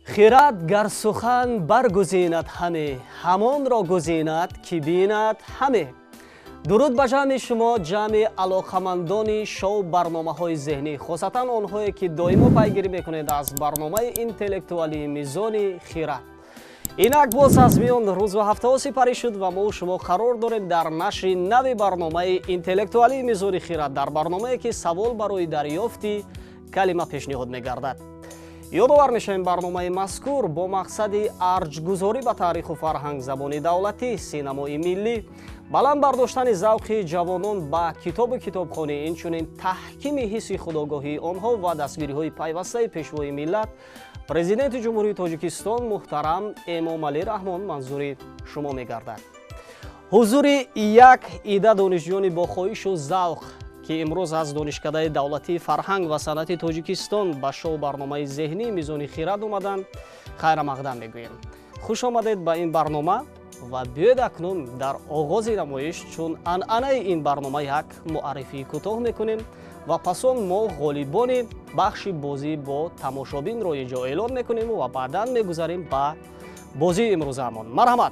خیرات گر سخن برگزیند همه، همان را گزیند که بیند همه. درود به جمع شما، جمع علاقمندان شو برنامه های ذهنی، خاصتا آنهایی که دائما پیگیری میکنید از برنامه اینتלקتوالی میزان خیرات. اینک باز از میان روز و هفته ها سپری شد و ما و شما قرار داریم در نشر نوی برنامه اینتלקتوالی میزان خیرات، در برنامه که سوال برای دریافت کلمه پیشنهاد میگردد. یادآور میشیم برنامه مذکور با مقصد ارجگذاری به تاریخ و فرهنگ زبان دولتی، سینمای ملی، بلند برداشتن ذوق جوانان با کتاب و کتابخانه، اینچنین تحکیم حس خودآگاهی آنها و دستگیری های پیوسته پیشوای ملت، پرزیدنت جمهوری تاجیکستان محترم امامعلی رحمان منظور شما میگردد. حضور یک عده دانشجویان با خواهش و ذوق که امروز از دانشکده دولتی فرهنگ و صنعت تاجیکستان به شو برنامه ذهنی میزان خیرات اومدند، خیر مقدم میگوییم. خوش آمدید به این برنامه و بیاید اکنون در آغاز نمایش چون عنعنه این برنامه یک معرفی کوتاه میکنیم و پس آن ما غالبان بخش بازی با تماشابین را اینجا اعلان میکنیم و بعدا میگذاریم به بازی امروزمان. مرحمت.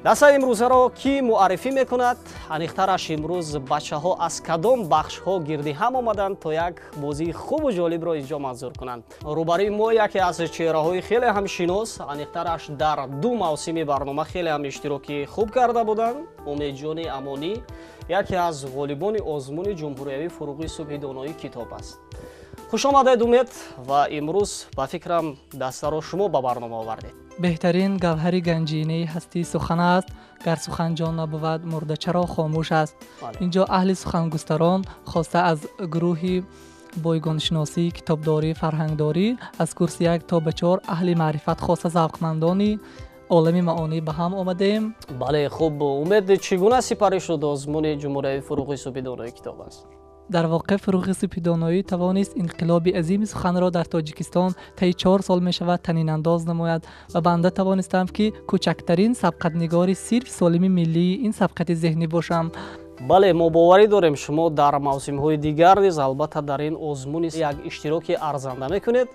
دسته امروزه را کی معرفی میکند؟ انیخترش امروز بچه ها از کدام بخش ها گردی هم آمدند تا یک بازی خوب و جالب را اینجا منظور کنند. روبروی ما یکی از چهره های خیلی هم شناس، انیخترش در دو موسم برنامه خیلی هم اشتراکی خوب کرده بودند. امید جان امانی یکی از غالبان آزمون جمهوری فروغی صبح دانایی کتاب است. خوش آمدید امید و امروز با فکرم دسته را شما به برنامه آوردید. بهترین گوهر گنجینه هستی سخن است، گر سخن جان نبود مرده چرا خاموش است. اینجا اهل سخنگستران خواسته از گروهی بایگان شناسی، کتابداری، فرهنگداری از کورس 1 تا به 4 اهل معرفت خواسته ذوقمندانی عالم معانی به هم آمدیم. بله خوب. امید چگونه سپری شد آزمون جمهوری فروغی صبح دانایی کتاب است؟ در واقع فروغ صبح دانایی توانست انقلاب عظیم سخن را در تاجیکستان طی 4 سال می شود طنین انداز نماید و بنده توانستم که کوچکترین سبقت نگار صرف سالم ملی این سبقت ذهنی باشم. بله ما باوری داریم شما در موسم های دیگر نیز البته در این آزمون یک اشتراک ارزنده میکنید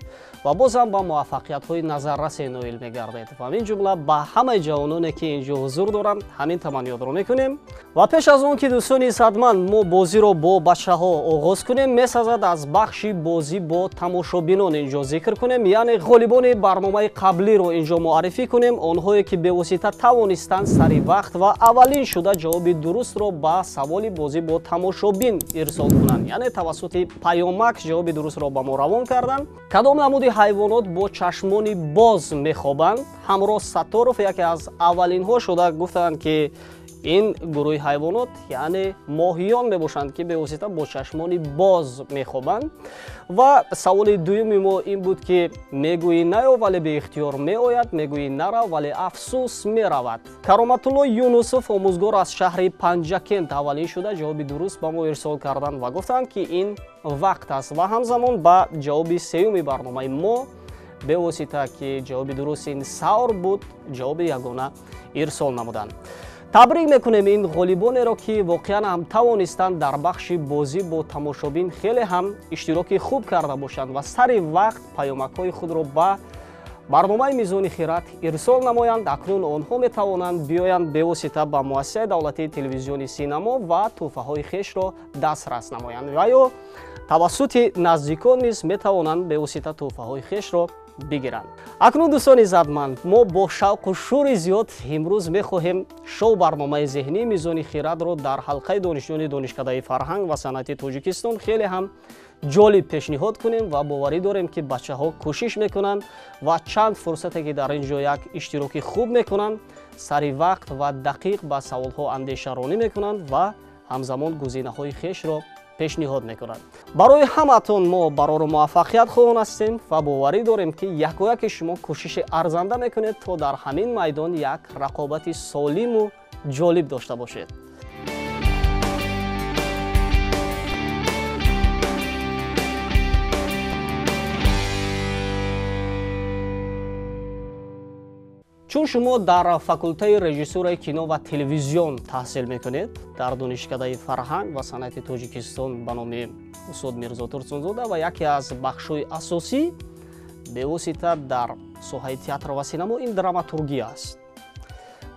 و باز هم با موفقیت های نظررس نایل میگردید و این جمله با همه جوانانی که اینجا حضور دارند همین تمنیات رو میکنیم. و پیش از اون که دوستان صدمند ما بازی رو با بچه ها آغاز کنیم، میسازد از بخش بازی با تماشابینان اینجا ذکر کنیم، یعنی غالبان برنامه قبلی رو اینجا معرفی کنیم، آنهایی که به واسطه توانستند سری وقت و اولین شده جواب درست رو با سوال بازی با تماشابین ارسال کنند، یعنی توسط پیامک جواب درست را به ما روان کردند. کدام نمود حیوانات با چشمان باز میخوابند؟ همراه ستارف یکی از اولین ها شده گفتند که این گروه حیوانات یعنی ماهیان میباشند که به واسطه با چشمان باز میخوابند. و سوال دوم ما این بود که میگویی نیا ولی به اختیار میآید، میگویی نرا ولی افسوس میرود. کرامت الله یونسوف آموزگار از شهر پنجکент اولین شده جواب درست به ما ارسال کردند و گفتند که این وقت است و همزمان با جواب سوم برنامه ما به واسطه که جواب درست این سور بود جواب یگانه ارسال نمودند. تبریک میکنیم این غالبان را که واقعا هم توانستند در بخش بازی با تماشابین خیلی هم اشتراکی خوب کرده باشند و سر وقت پیامک های خود را به برنامه میزان خیرات ارسال نمایند. اکنون آنها میتوانند بیایند به واسطه به مؤسسه دولتی تلویزیونی سینما و تحفه های خویش را دسترس نمایند و یا توسط نزدیکان نیز میتوانند به واسطه تحفه های خویش را بگیرند. اکنون دوستان عزتمند ما با شوق و شور زیاد امروز میخواهیم شو برنامه ذهنی میزان خیرات را در حلقه دانشجویان دانشکده فرهنگ و صنعت تاجیکستان خیلی هم جالب پیشنهاد کنیم و باوری داریم که بچه ها کوشش میکنند و چند فرصتی که در اینجا یک اشتراکی خوب میکنند سری وقت و دقیق به سوال ها اندیشه رانی میکنند و همزمان گزینه های خویش را پیشنهاد میکنند. برای همتون ما برای موفقیت خواهان هستیم و باوری داریم که یک شما کوشش ارزنده میکنید تا در همین میدان یک رقابت سالم و جالب داشته باشید. چون شما در فاکولته رژیسور کینو و تلویزیون تحصیل میکنید در دانشکده فرهنگ و صنعت تاجیکستان به نام استاد میرزا ترسونزاده و یکی از بخش‌های اساسی به واسطه در соҳаи театр ва синамо ин драматургия аст.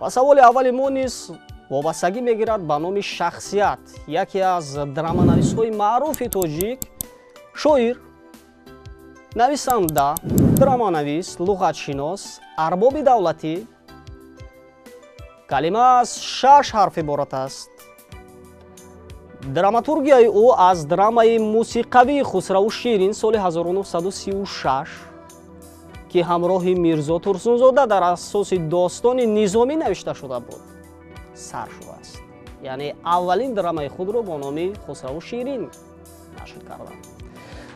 ва саволи аввали мо низ вобастагӣ мегирад ба номи шахсият, яке аз драманависҳои маъруфи тоҷик, шоир, нависанда, драманавис, луғатшинос, арбоби давлатӣ. калима аз 6 ҳарф иборат аст. драматургияи ӯ аз драмаи мусиқавии Хусраву Ширин соли 1936 ки ҳамроҳи Мирзо Турсунзода дар асоси достони низомӣ навишта шуда буд, сар шудааст. яъне аввалин драмаи худро бо номи Хусраву Ширин нашр карданд.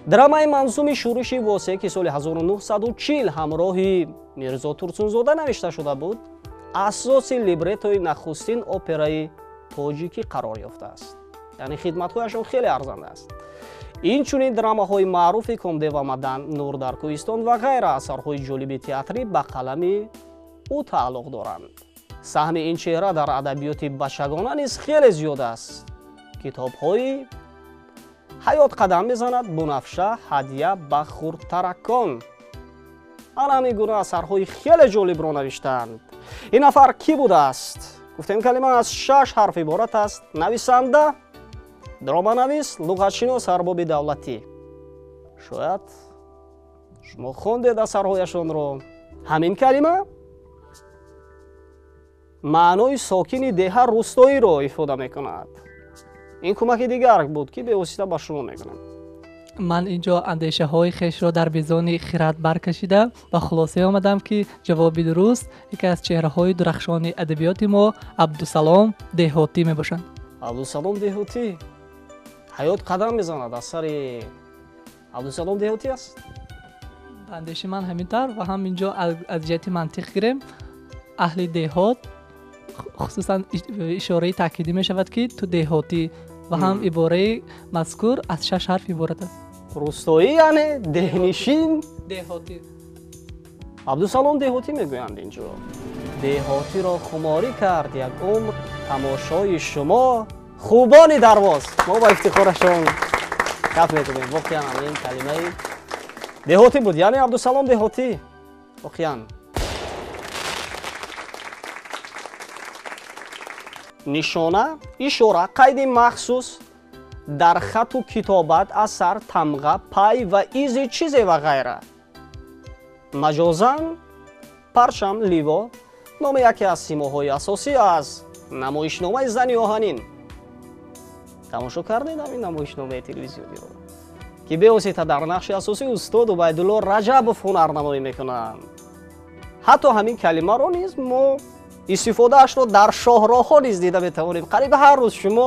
драмаи манзуми Шӯриши Восеъ ки соли 1940 ҳамроҳи Мирзо Турсунзода навишта шуда буд, асоси либретои нахустин операи тоҷикӣ қарор ёфтааст. яъне хидматҳояшон хеле арзанда аст. инчунин драмаҳои маъруфи Комде ва Мадан, Нур дар Кӯҳистон ва ғайра асарҳои ҷолиби театрӣ ба қалами ӯ тааллуқ доранд. саҳми ин чеҳра дар адабиёти бачагона низ хеле зиёд аст. китобҳои ҳаёт қадам мезанад, Бунафша, Ҳадия, Бахур, Тараккон. ана ҳамин гуна асарҳои хеле ҷолибро навиштаанд. ин нафар кӣ будааст? гуфтем калима аз 6 ҳарф иборат аст. нависанда, дроманавис, луғатшинос, арбоби давлатӣ. шояд шумо хондед асарҳояшонро. ҳамин калима маънои сокини деҳа рӯстоиро ифода мекунад. ин кӯмаки дигар буд ки бевосита ба шумо мекунем. ман инҷо андешаҳои хешро дар мизони хирад баркашида ба хулоса омадам ки ҷавоби дуруст яке аз чеҳраҳои дурахшони адабиёти мо Абдусалом Деҳотӣ мебошанд. Абдусалом Деҳотӣ ҳаёт қадам мезанад, асари Абдусалом Деҳотӣ аст. ба андеши ман ҳамин тавр ва ҳам инҷо аз ҷиҳати мантиқ гирем аҳли деҳот хусусан ишораи таъкидӣ мешавад ки ту деҳотӣ ва ҳам ибораи мазкур аз 6 ҳарф иборат аст. рӯстоӣ яъне деҳнишин деҳотӣ. Абдусалом Деҳотӣ мегӯянд инҷо. деҳотиро хуморӣ кард як умр тамошои шумо хубони дарвоз. мо ба ифтихорашон каф мекунем. воқеан ин калимаи Деҳотӣ буд, яъне Абдусалом Деҳотӣ. воқеан нишона, ишора, қайди махсус дар хату китобат, асар, тамға, пай ва изи чизе ва ғайра. маҷозан парчам, ливо номи яке аз симоҳои асосӣ аз намоишномаи Зани оҳанин. тамошо кардед ҳамин намоишномаи телевизиониро ки бевосита дар нақши асосӣ устод Убайдулло Раҷабов ҳунарнамоӣ мекунанд. ҳатто ҳамин калимаро низ мо истифодаашро дар шоҳроҳҳо низ дида метавонем. қариб ҳар рӯз шумо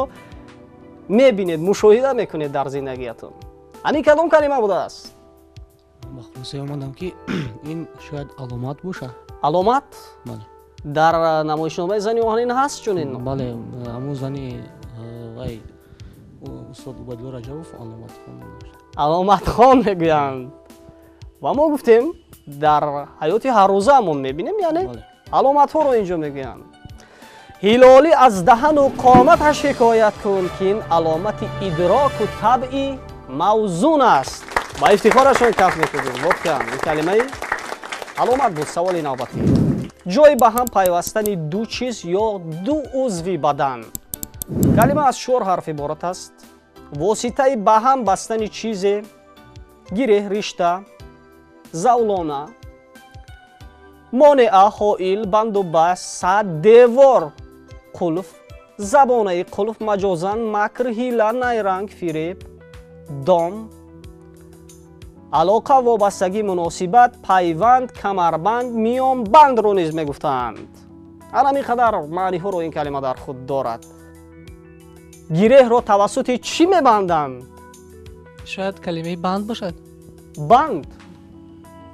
мебинед, мушоҳида мекунед дар зиндагиятон. ҳамин кадом калима будааст? ба хулоса омадам ки ин шояд аломат боша. аломат бале дар намоишномаи Зани оҳанин ҳаст чунин? бале ҳамун зани вай устод Убайдулло Раҷабов аломатхон дошт. аломатхон мегӯянд. ва мо гуфтем дар ҳаёти ҳаррӯзаамон мебинем, яъне аломатҳоро инҷо мегӯянд. ҳилолӣ аз даҳану қоматаш ҳикоят кун ки ин аломати идроку табъи мавзун аст. ба ифтихорашон каф мекунем. воқеан ин калимаи аломат буд. саволи навбатӣ. ҷои ба ҳам пайвастани ду чиз ё ду узви бадан. калима аз 4 ҳарф иборат аст. воситаи ба ҳам бастани чизе, гиреҳ, ришта, завлона, монеа, ҳоил, банду бас, сад, девор, қулф, забонаи қулф, маҷозан, макр, ҳила, найранг, фиреб, дом, алоқа, вобастагӣ, муносибат, пайванд, камарбанд, миёнбандро низ мегуфтанд. ана ҳамин қадар маъниҳоро ин калима дар худ дорад. гиреҳро тавассути чӣ мебанданд? шояд калимаи банд бошад. банд?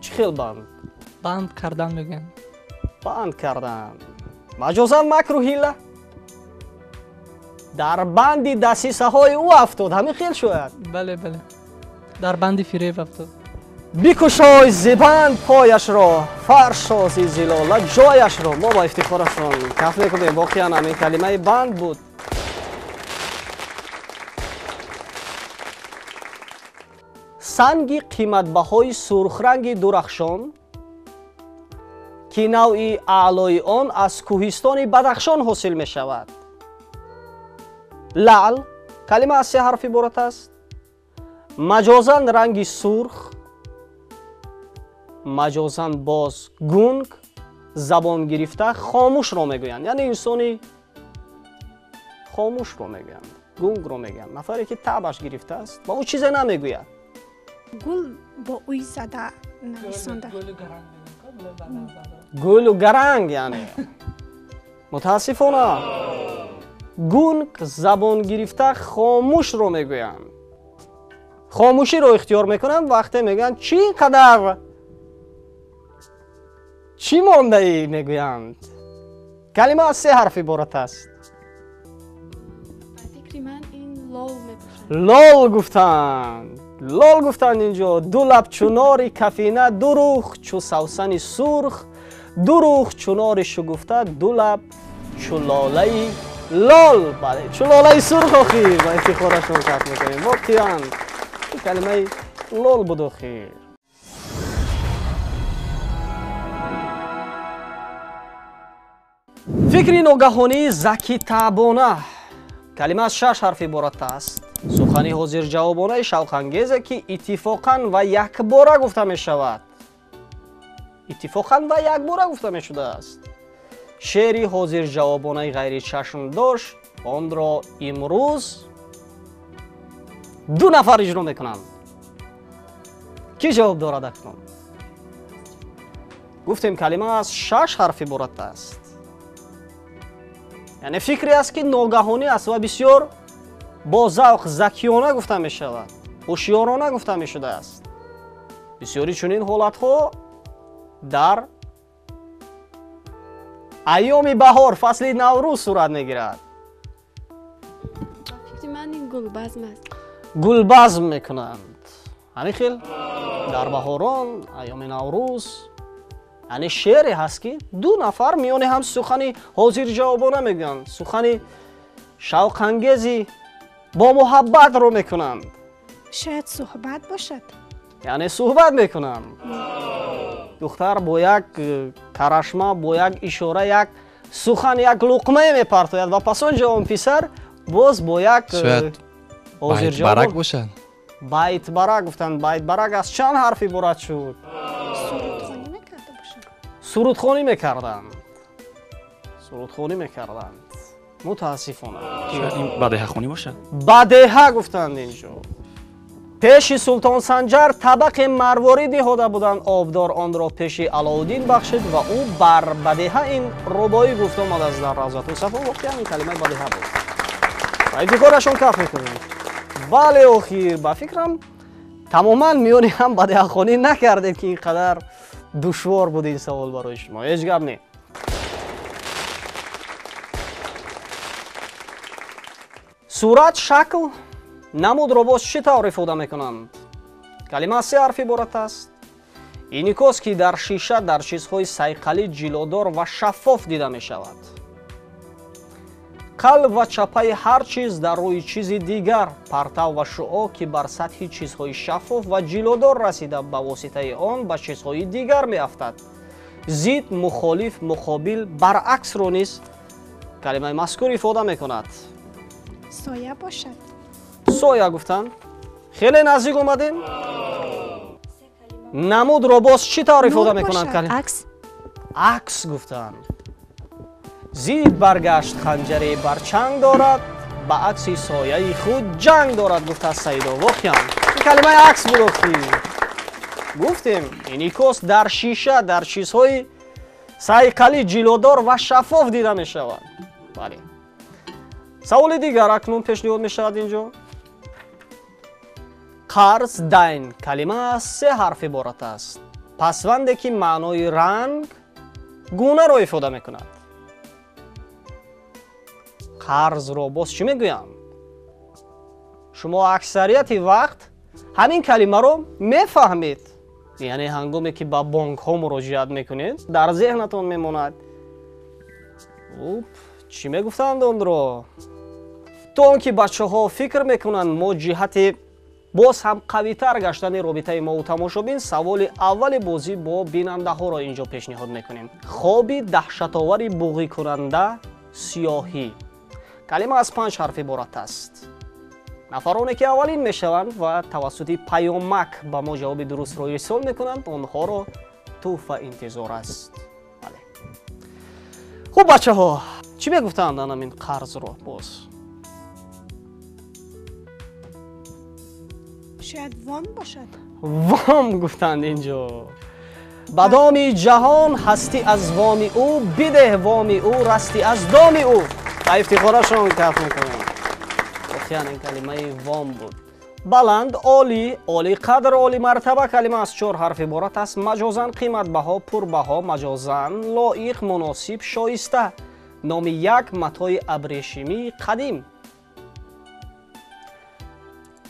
чӣ хел банд? банд кардан мегӯянд. банд кардан. маҷозан макру ҳила дар банди дасисаҳои ӯ афтод. ҳамин хел шояд. бале бале дар банди фиреб афтод. бикушой зибанд пояшро, фаршози зилола ҷояшро. мо ба ифтихорашон каф мекунем. воқеан ҳамин калимаи банд буд. санги қиматбаҳои сурхранги дурахшон ки навъи аълои он аз кӯҳистони бадахшон ҳосил мешавад. лаъл калима аз се ҳарф иборат аст. маҷозан ранги сурх, маҷозан боз гунг, забон гирифта хомӯшро мегӯянд. яъне инсони хомӯшро мегӯянд, гунгро мегӯянд. нафаре ки табаш гирифтааст ва ӯ чизе намегӯяд. гул бо уй зада нависонда. гулу гаранг яъне мутаассифона гунг забон гирифта хомӯшро мегӯянд. хомӯширо ихтиёр мекунанд вақте мегӯянд чӣ қадар чӣ мондаӣ мегӯянд. калима аз се ҳарф иборат аст. фикри ман ин лол мебошад. лол гуфтанд. лол гуфтанд инҷо. ду лаб чӯ нори кафина, ду рух чӯ савсани сурх, ду рух чӯ нори шугуфта, ду лаб чӯ лолаи лол. бале чӯ лолаи сурх охир ба ифтихорашон касб мекунем. воқеан калимаи лол буд охир. фикри ногаҳонии закитаъбона калима аз шаш ҳарф иборат аст. сухани ҳозирҷавобонаи шавқангезе ки иттифоқан ва якбора гуфта мешавад. иттифоқан ва якбора гуфта мешудааст. шеъри ҳозирҷавобонаи ғайри чашмдош онро имрӯз ду нафар иҷро мекунанд. кӣ ҷавоб дорад акнун? гуфтем калима аз шаш ҳарф иборат аст. яъне фикре аст ки ногаҳонӣ аст ва бисёр бо завқ закиёна гуфта мешавад, ҳушёрона гуфта мешудааст. бисёри чунин ҳолатҳо дар айёми баҳор, фасли наврӯз сурат мегирад. фикри ман ин гулбазм аст. гулбазм мекунанд. ҳамин хел дар баҳорон айёми наврӯз яъне шеъре ҳаст ки ду нафар миёни ҳам сухани ҳозирҷавобона мегӯянд, сухани шавқангези бо муҳаббатро мекунанд. шояд суҳбат бошад. яъне суҳбат мекунанд. духтар бо як карашма, бо як ишора, як сухан, як луқмае мепартояд ва пас он ҷавон писар боз бо як байтбарак бошад. байтбарак гуфтанд. байтбарак аз чанд ҳарф иборат шуд? сурудхонӣ мекарда бошад. сурудхонӣ мекарданд. сурудхонӣ мекарданд. мутаассифона. шояд ин бадеҳахонӣ бошад. бадеҳа гуфтанд инҷо. пеши султон санҷар табақи марворӣ диҳода буданд, обдор онро пеши аловуддин бахшид ва ӯ бар бадеҳа ин рубоӣ гуфт омад аст дар равзату сафо. воқеан ин калимаи бадеҳа буд. ва ифтихорашон каф мекунем. бале охир ба фикрам тамоман миёни ҳам бадеҳахонӣ накардед ки ин қадар душвор буд ин савол барои шумо. ҳеҷ гап не. сурат, шакл, намудро боз чӣ тавр ифода мекунанд? калима аз се ҳарф иборат аст. инъикос ки дар шиша дар чизҳои сайқалӣ ҷилодор ва шаффоф дида мешавад. қалб ва чапаи ҳар чиз дар рӯи чизи дигар, партав ва шуъо ки бар сатҳи чизҳои шаффоф ва ҷилодор расида ба воситаи он ба чизҳои дигар меафтад. зид, мухолиф, муқобил, баръаксро низ калимаи мазкур ифода мекунад. соя бошад. соя гуфтанд. хеле наздик омадем. намудро боз чӣ тавр ифода мекунанд? акс. акс гуфтанд. зид баргашт ханҷаре барчанг дорад, ба акси сояи худ ҷанг дорад гуфтааст саидо. воқеан ин калимаи акс буд охир. гуфтем инъикос дар шиша дар чизҳои сайқалӣ ҷилодор ва шаффоф дида мешавад. бале саволи дигар акнун пешниҳод мешавад инҷо. қарз, дайн калима аз се ҳарф иборат аст. пасванде ки маънои ранг, гунаро ифода мекунад. қарзро боз чӣ мегӯям? шумо аксарияти вақт ҳамин калимаро мефаҳмед. яъне ҳангоме ки ба бонкҳо муроҷиат мекунед дар зеҳнатон мемонад. чӣ мегуфтанд онро? то он ки бачаҳо фикр мекунанд мо ҷиҳати боз ҳам қавитар гаштани робитаи мову тамошобин, саволи аввали бозӣ бо бинандаҳоро инҷо пешниҳод мекунем. хоби даҳшатовари буғикунанда сиёҳӣ. калима аз 5 ҳарф иборат аст. нафароне ки аввалин мешаванд ва тавассути паёмак ба мо ҷавоби дурустро ирсол мекунанд, онҳоро туҳфа интизор аст. хуб бачаҳо, чӣ мегуфтанд ан ҳамин қарзро? боз شاید وام باشد. وام گفتند اینجا. به دام جهان هستی از وام او، بده وام او رستی از دام او. با افتخارشون کف میکنم. بخیان این کلمه وام بود. بلند، عالی، عالی قدر، عالی مرتبه کلمه از 4 حرف عبارت است. مجازاً قیمت بها، پربها، مجازاً لایق، مناسب، شایسته. نام یک متاع ابریشمی قدیم.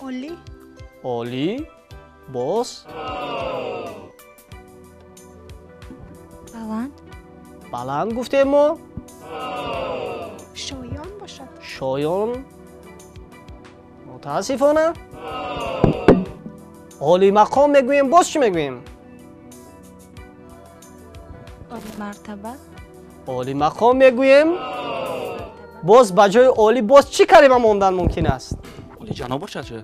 عالی. عالی. باز. بلند. بلند گفتیم ما. شایان باشد. شایان. متاسفانه. عالی مقام میگوییم، باز چی میگوییم؟ عالی مرتبه. عالی مقام میگوییم. باز بجای عالی باز چی کلمه موندن ممکن است؟ عالی جناب باشد چه؟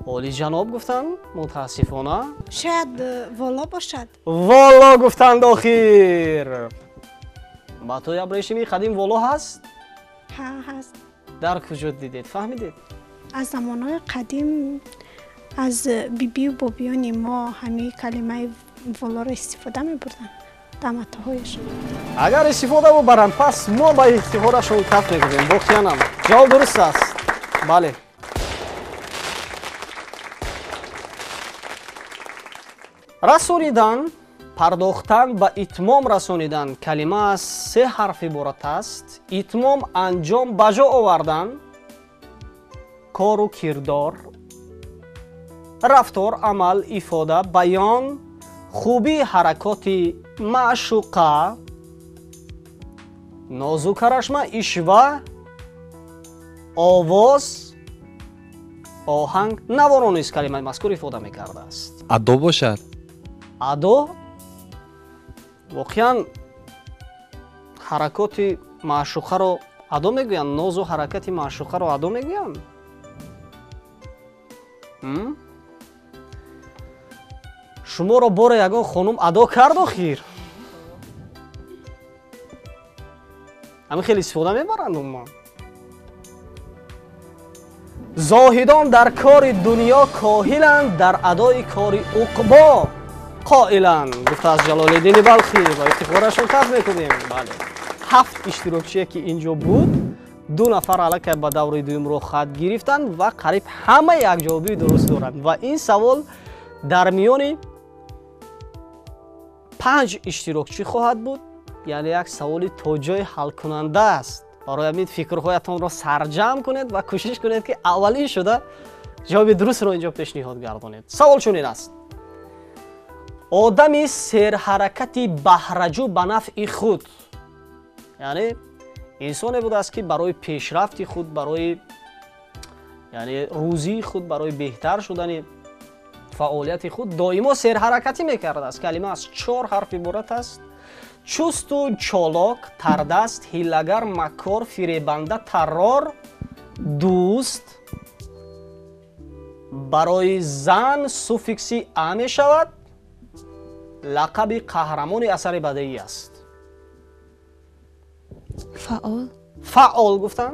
عالی جناب گفتن، متاسفانه. شاید والا باشد. والا گفتند آخر. متاع ابریشمی قدیم والا هست؟ ها هست. در کجا دیدید؟ فهمیدید؟ از زمانهای قدیم از بیبی و بابیان ما همین کلمه والا را استفاده می بردن در متاعهایشان. اگر استفاده ببرند پس ما با استفادهشون کف میکنیم. بخیانم جواب درست است. بله. رسانیدن، پرداختن به اتمام رسانیدن کلمه از 3 حرف عبارت است. اتمام انجام بجا آوردن، کار و کردار، رفتار، عمل، افاده، بیان، خوبی حرکات معشوقه، نازک رشمه، اشوه، آواز، آهنگ، نواران است کلمه مذکور افاده میکرده است. ادا باشد. ادا واقعا حرکات معشوقه رو ادا میگویند. ناز و حرکت معشوقه رو ادا میگویند. شما رو بار یگان خانم ادا کرد آخر. همین خیلی استفاده میبرند اون. زاهدان در کار دنیا کاهلند، در ادای کار عقبا قائلند. گفته از جلال الدین بلخی. با افتخارشون کف میکنیم. بله. 7 اشتراکچی که اینجا بود، 2 نفر الک به دوره دوم رو خط گرفتند و قریب همه یک جوابی درست دارند و این سوال در میان 5 اشتراکچی خواهد بود. یعنی یک سوال توجیه حل کننده است. برای همین فکرهایتان را سرجم کنید و کوشش کنید که اولین شده جواب درست را اینجا پیشنهاد گردانید. سوال چنین است: آدمی سیر حرکتی بهره‌جو به نفع خود، یعنی انسانی بوده است که برای پیشرفت خود، برای یعنی روزی خود، برای بهتر شدن فعالیت خود دائما سیر حرکتی میکرده است. کلمه از 4 حرف عبارت است. چست و چالاک، تردست، حیله‌گر، مکار، فریبنده، طرار، دوست. برای زن سوفیکسی ا می شود. لقب قهرمان اثر بدیعی است. فعال. فعال گفتن.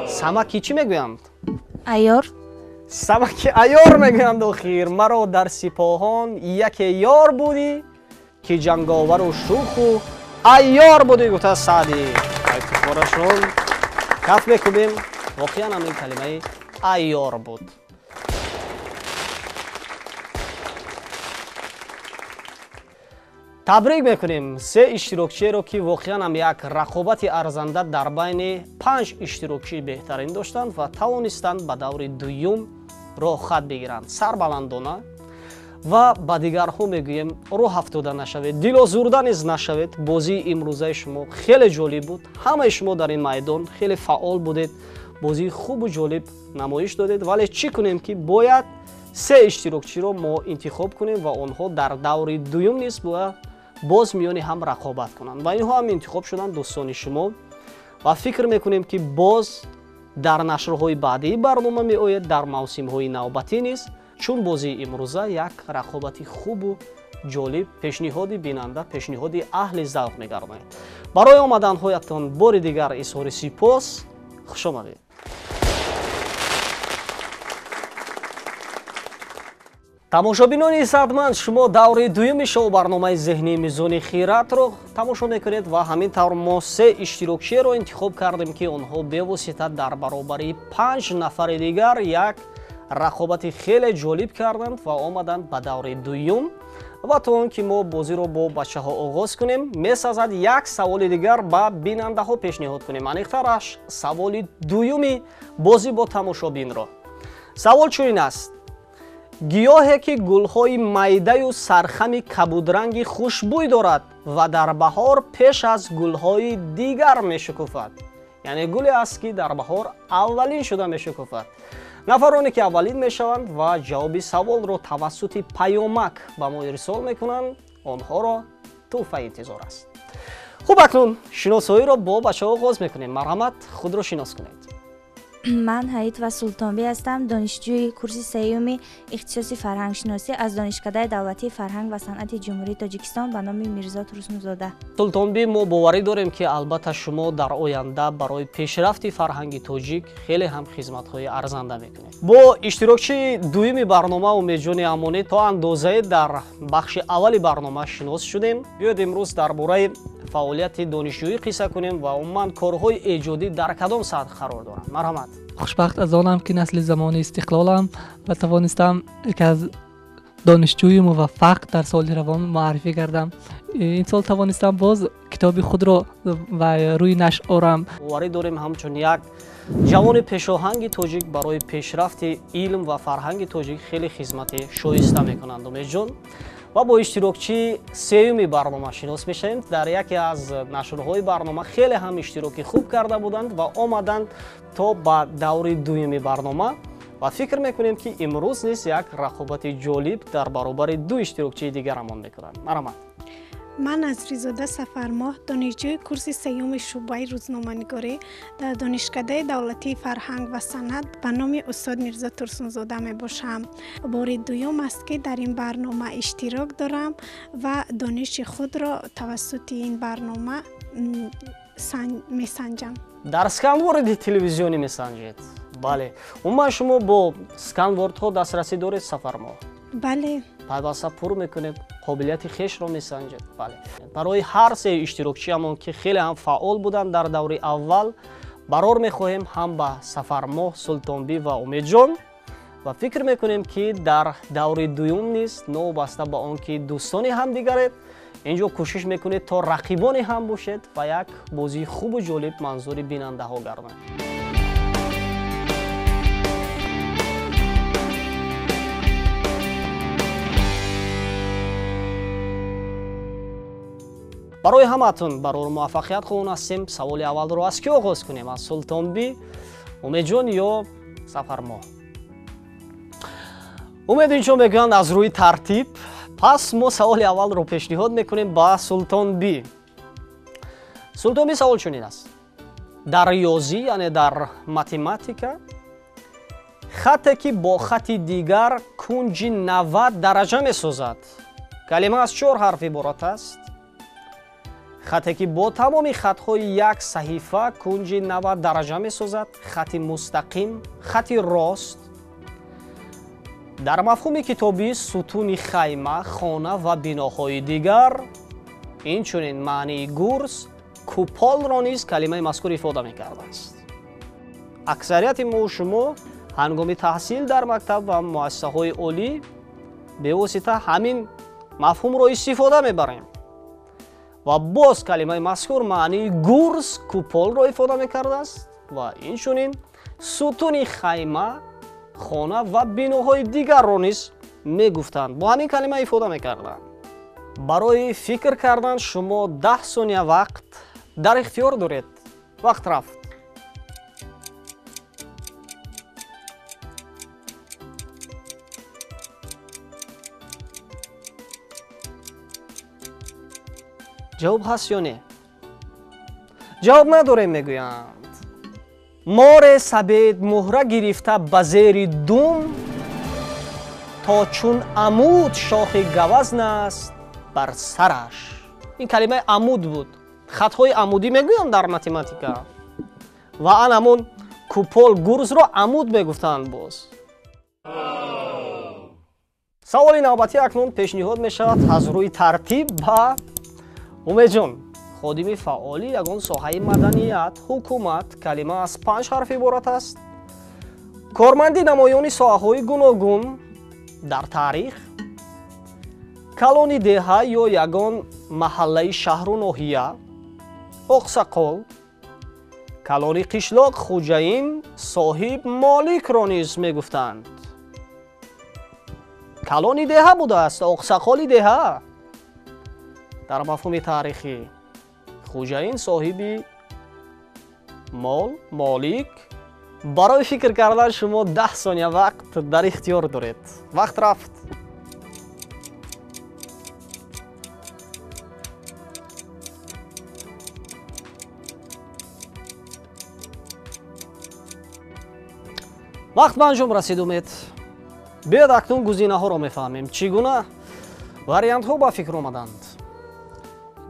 سمکی چی میگویند؟ عیار. سمک عیار میگویند آخر. مرا در سپاهان یک یار بودی که جنگاور و شوخ و عیار بودی. گفته سعدی. افتخارشون کف میکنیم. واقعا همین کلمه عیار بود. تبریک میکنیم 3 اشتراکچی رو که واقعا هم یک رقابت ارزنده در بین 5 اشتراکچی بهترین داشتند و توانستند به دور دوم راه خط بگیرند. سربلندانه و با دیگرها میگوییم راه افتاده نشوید، دل آزرده نیز نشوید. بازی امروزه شما خیلی جالب بود. همه شما در این میدان خیلی فعال بودید. бозии хубу ҷолиб намоиш додед, вале чӣ кунем ки бояд се иштирокчиро мо интихоб кунем ва онҳо дар даври дуюм низ боз миёни ҳам рақобат кунанд. Ва инҳо ҳам интихоб шуданд дӯстони шумо ва фикр мекунем ки боз дар нашрҳои баъдии барнома меояд, дар мавсимҳои навбатӣ низ, чун бозии имрӯза як рақобати хубу ҷолиб пешниҳоди бинанда, пешниҳоди аҳли завқ мегардад. барои омаданҳоятон бори дигар изҳори сипос. хушомадед. тамошобинони иззатманд, шумо даври дуюми шоу барномаи зеҳнии мизони хиратро тамошо мекунед ва ҳамин тавр мо се иштирокчиеро интихоб кардем ки онҳо бевосита дар баробари 5 нафари дигар як рақобати хеле ҷолиб карданд ва омаданд ба даври дуюм. ва то он ки мо бозиро бо бачаҳо оғоз кунем, месазад як саволи дигар ба бинандаҳо пешниҳод кунем, аниқтараш саволи дуюми бозӣ бо тамошобинро. савол чунин аст: гиёҳе ки гулҳои майдаю сархами кабудранги хушбӯй дорад ва дар баҳор пеш аз гулҳои дигар мешукуфад. яъне гуле аст ки дар баҳор аввалин шуда мешукуфад. нафароне ки аввалин мешаванд ва ҷавоби саволро тавассути паёмак ба мо ирсол мекунанд, онҳоро тӯҳфа интизор аст. хуб, акнун шиносоиро бо бачаҳо оғоз мекунем. марҳамат, худро шинос кунед. ман ҳаид ва султонбӣ ҳастам, донишҷӯи курси сеюми ихтисоси фарҳангшиносӣ аз донишкадаи давлатии фарҳанг ва санъати ҷумҳурии Тоҷикистон ба номи Мирзо Турсунзода. султонбӣ, мо боварӣ дорем ки албатта шумо дар оянда барои пешрафти фарҳанги тоҷик хеле ҳам хизматҳои арзанда мекунед. бо иштирокчии дуюми барнома Умедҷони Амонӣ то андозае дар бахши аввали барнома шинос шудем. биёед имрӯз дар бораи фаъолияти донишҷӯӣ қисса кунем ва умуман корҳои эҷодӣ дар кадом сатҳ қарор доранд. марҳамат. хушбахт аз онам ки насли замони истиқлолам ва тавонистам яке аз донишҷӯи муваффақ дар соли равон муаррифӣ кардам. ин сол тавонистам боз китоби худро ва рӯи нашр орам. боварӣ дорем ҳамчун як ҷавони пешоҳанги тоҷик барои пешрафти илм ва фарҳанги тоҷик хеле хизмати шоиста мекунанд. Умедҷон, ва бо иштирокчии сеюми барнома шинос мешавем. дар яке аз нашрҳои барнома хеле ҳам иштироки хуб карда буданд ва омаданд то ба даври дуюми барнома ва фикр мекунем ки имрӯз низ як рақобати ҷолиб дар баробари ду иштирокчии дигарамон мекунанд. марҳамат. ман аз Ризода Сафармоҳ, донишҷӯи курси сеюми шӯъбаи рӯзноманигорӣ дар донишкадаи давлатии фарҳанг ва санъат ба номи устод Мирзо Турсунзода мебошам. бори дуюм аст ки дар ин барнома иштирок дорам ва дониши худро тавассути ин барнома месанҷам. дар сканворди телевизионӣ месанҷед? бале. умуман шумо бо сканвордҳо дастрасӣ доред Сафармоҳ? бале. пайваста пур мекунед, қобилияти хешро месанҷед. бале. барои ҳар се иштирокчиамон ки хеле ҳам фаъол буданд дар даври аввал барор мехоҳем ҳам ба Сафармоҳ, Султонбӣ ва Умедҷон ва фикр мекунем ки дар даври дуюм низ новобаста ба он ки дӯстони ҳамдигаред, инҷо кӯшиш мекунед то рақибони ҳам бошед ва як бозии хубу ҷолиб манзури бинандаҳо гарданд. барои ҳаматон барори муваффақият хоҳон ҳастем. саволи аввалро аз кӣ оғоз кунем? аз Султонбӣ, Умедҷон ё Сафармоҳ? умед инчо мегӯянд аз рӯи тартиб. пас мо саволи аввалро пешниҳод мекунем ба Султонбӣ. Султонбӣ, савол чунин аст: дар риёзӣ, яъне дар математика, хате ки бо хати дигар кунҷи 90 дараҷа месозад, калима аз 4 ҳарф иборат аст. хате ки бо тамоми хатҳои як саҳифа кунҷи 90 дараҷа месозад, хати мустақим, хати рост. дар мафҳуми китобӣ сутуни хайма, хона ва биноҳои дигар, инчунин маънии гурз, куполро низ калимаи мазкур ифода мекардааст. аксарияти мо шумо ҳангоми таҳсил дар мактаб ва муассисаҳои олӣ бевосита ҳамин мафҳумро истифода мебарем ва боз калимаи мазкур маънии гурз, куполро ифода мекардааст ва инчунин сутуни хайма, хона ва биноҳои дигарро низ мегуфтанд, бо ҳамин калима ифода мекарданд. барои фикр кардан шумо 10 сония вақт дар ихтиёр доред. вақт рафт. ҷавоб ҳаст ё не? ҷавоб надорем мегӯянд. море сабед муҳра гирифта ба зери дум, то чун амуд шохи гавазн аст бар сараш. ин калимаи амуд буд. хатҳои амудӣ мегӯянд дар математика. ва ан ҳамун купол гурзро амуд мегуфтанд боз. саволи навбатӣ акнун пешниҳод мешавад аз рӯи тартиб ба умедҷон. ходими фаъоли ягон соҳаи маданият, ҳукумат. Калима аз 5 ҳарф иборат аст. корманди намоёни соҳаҳои гуногун дар таърих. калони деҳа ё ягон маҳаллаи шаҳру ноҳия. оқсақол. калони қишлоқ хуҷаин соҳиб моликро низ мегуфтанд. калони деҳа будааст, оқсақоли деҳа. дар мафҳуми таърихӣ хуҷаин соҳиби мол, молик. барои фикр кардан шумо 10 сония вақт дар ихтиёр доред. вақт рафт. вақт ба анҷом расид умед. биёед акнун гузинаҳоро мефаҳмем. чӣ гуна вариантҳо ба фикр омаданд?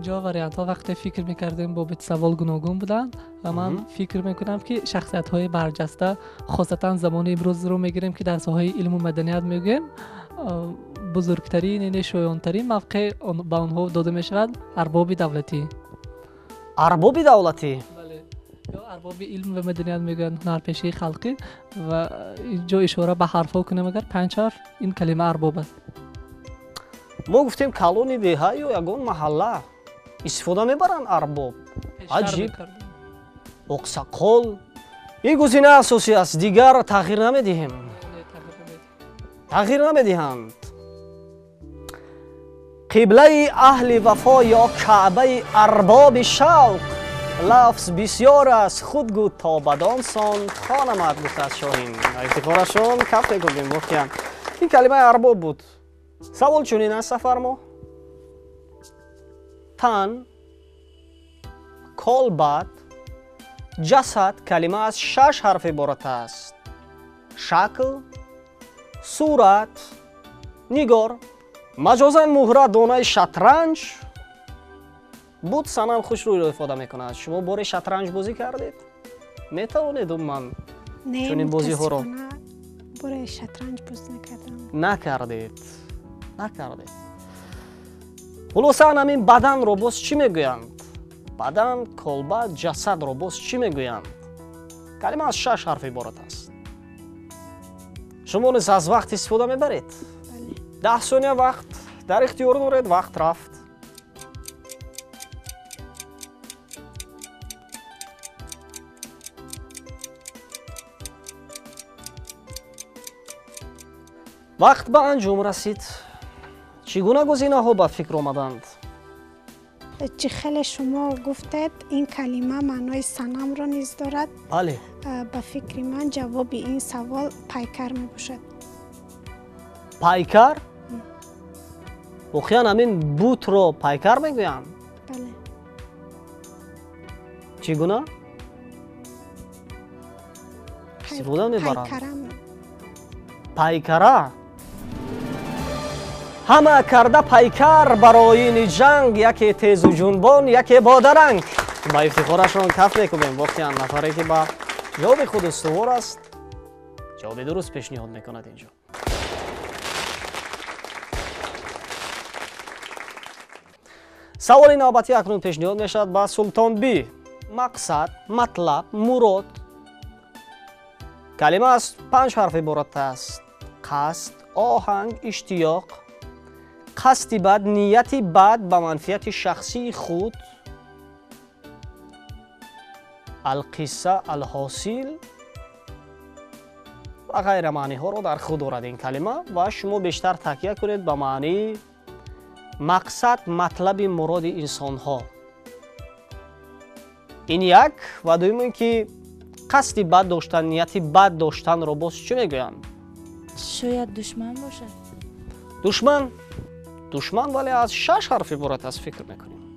ҷо вариантҳо вақте фикр мекардем бобити савол гуногун буданд ва ман фикр мекунам ки шахсиятҳои барҷаста хосатан замони имрӯзро мегирем ки дар соҳаи илму маданият мегӯем бузургтарин яъне шоёнтарин мавқеъ ба онҳо дода мешавад арбоби давлатӣ. арбоби давлатӣ? ё арбоби илм ва маданият мегӯянд ҳунарпешии халқӣ ва инҷо ишора ба ҳарфҳо кунем агар 5 ҳарф ин калима арбоб аст. мо гуфтем калони деҳа ё ягон маҳалла истифода мебаранд арбоб. аҷиб. оқсақол. ин гузина асосӣ аст. дигар тағйир намедиҳем. тағйир намедиҳанд. қиблаи аҳли вафо ё каъбаи арбоби шавқ. лафз бисёр аст худ гӯ то бадон сон хонамад гуфтааст шоҳин. ифтихорашон каф мекунем. воқеан ин калимаи арбоб буд. савол чунин аст сафармо. тан, колбат, ҷасад калима аз 6 ҳарф иборат аст. шакл, сурат, нигор. маҷозан муҳра донаи шатранҷ буд. санам хушрӯйро ифода мекунад. шумо бори шатранҷ бозӣ кардед? метавонед умуман чунин бозиҳоро? бори шатранҷ бозӣ накардам. накардед. хулосан ҳамин баданро боз чӣ мегӯянд? бадан, колбат, ҷасадро боз чӣ мегӯянд? калима аз 6 ҳарф иборат аст. шумо низ аз вақт истифода мебаред? 10 сония вақт дар ихтиёр доред. вақт рафт. вақт ба анҷом расид. чӣ гуна гузинаҳо ба фикр омаданд? چی خیلی شما گفتید این کلمه معنای صنم را نیز دارد. بله. به فکر من جواب این سوال پیکر می باشد. پیکر؟ واقعا همین بوت رو پیکر میگویم؟ بله. چگونه؟ استفاده میبرند. پیکره. همه کرده پیکر برای جنگ، یکی تیز و جنبان، یکی با درنگ. با افتخارشان کف میکنیم. واقعا نفری که با جواب خود استوار است جواب درست پیشنهاد میکند اینجا. سوال نوبتی اکنون پیشنهاد میشد با سلطان بی. مقصد، مطلب، مراد. کلمه از 5 حرف عبارت است. قصد، آهنگ، اشتیاق. قصدی بد، نیتی بد به منفعت شخصی خود. القصه، الحاصل و غیر معنی ها رو در خود دارد این کلمه و شما بیشتر تکیه کنید به معنی مقصد، مطلب، مراد انسان ها. این یک. و دوم اینکه قصدی بد داشتن، نیتی بد داشتن رو باز چی میگویند؟ شاید دشمن باشد. دشمن؟ دشمن ولی از 6 حرف عبارت است فکر میکنیم.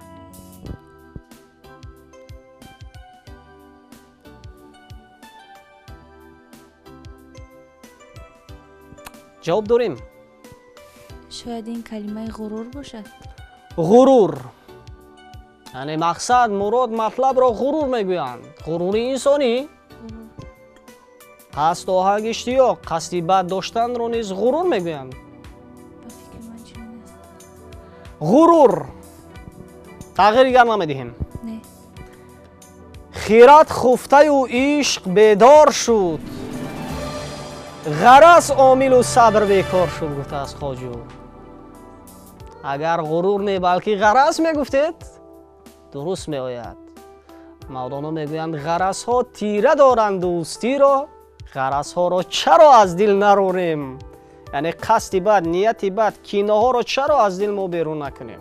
ҷавоб дорем? شاید این کلمه غرور باشد. غرور یعنی مقصد مراد مطلب را غرور میگویند. غروری انسانی قصد آهنگ اشتیاق قصدی بد داشتن را نیز غرور میگویند. با فکر من چنین است. غرور تغییر دیگر نمیدهیم. نه. خیرت خفته و عشق بیدار شد، غرض عامل و صبر بیکار شد گفته است خواجو. اگر غرور نه بلکه غرض میگفتید درست میآید. مولانا میگویند غرض ها تیره دارند دوستی را، غرض ها را چرا از دل نروریم؟ یعنی قصد بد، نیت بد، کینه ها را چرا از دل ما بیرون نکنیم؟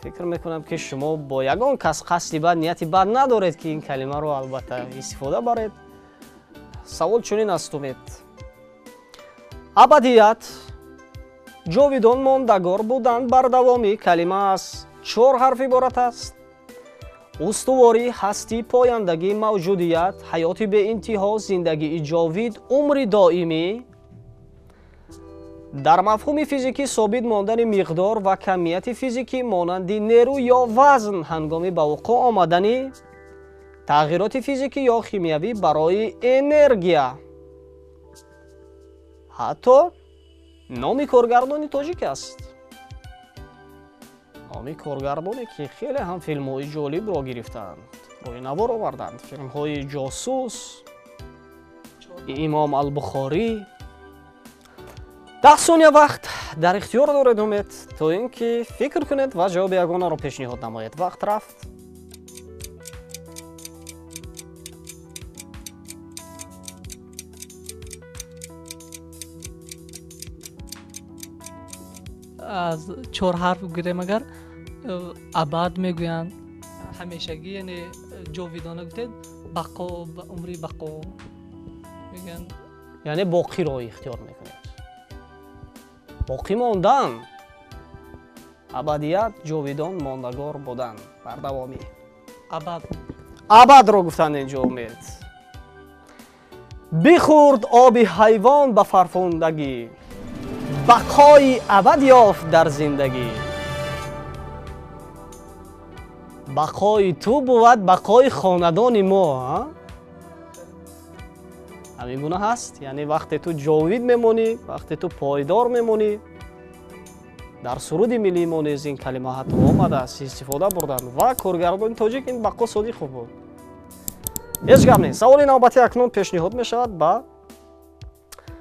فکر میکنم که شما با یگان کس قصد بد، نیت بد ندارید که این کلمه رو البته استفاده برید. سوال چنین است امید. ابدیت، جاویدان ماندگار بودن، بردوامی کلمه از 4 حرف عبارت است. استواری، هستی، پایندگی، موجودیت، حیاتی به انتها، زندگی جاوید، عمر دائمی. در مفهوم فیزیکی ثابت ماندن مقدار و کمیت فیزیکی مانند نیرو یا وزن هنگام به وقوع آمدن تغییرات فیزیکی یا شیمیایی برای انرژیا. حتی نام کارگردانی تاجیک است. نام کارگردانی که خیلی هم فیلم های جالب را گرفتند، روی نوار آوردند. فیلم های جاسوس، امام البخاری. 10 ثانیه وقت در اختیار دارید امید تا اینکه فکر کنید و جواب یگانه را پیشنهاد نمایید. وقت رفت. از 4 حرف بگیریم اگر ابد میگویند همیشگی، یعنی جاویدانه گفتید بقا، عمری بقا میگن، یعنی باقی را اختیار میکنید. باقی ماندن، ابدیت، جاویدان ماندگار بودن، بردوامی. ابد را گفتند اینجا امید. بخورد آب حیوان به فرخندگی، بقای ابد یافت در زندگی. بقای تو بود بقای خاندان ما. همین گونه هست. یعنی وقتی تو جاوید میمونی، وقتی تو پایدار میمونی. در سرود ملی ما نیز این کلمه حتی آمده است، استفاده بردن و کارگردان تاجیک این بقا صادق بود. هیچ گپ نیست. سوال نوبتی اکنون پیشنهاد می شود به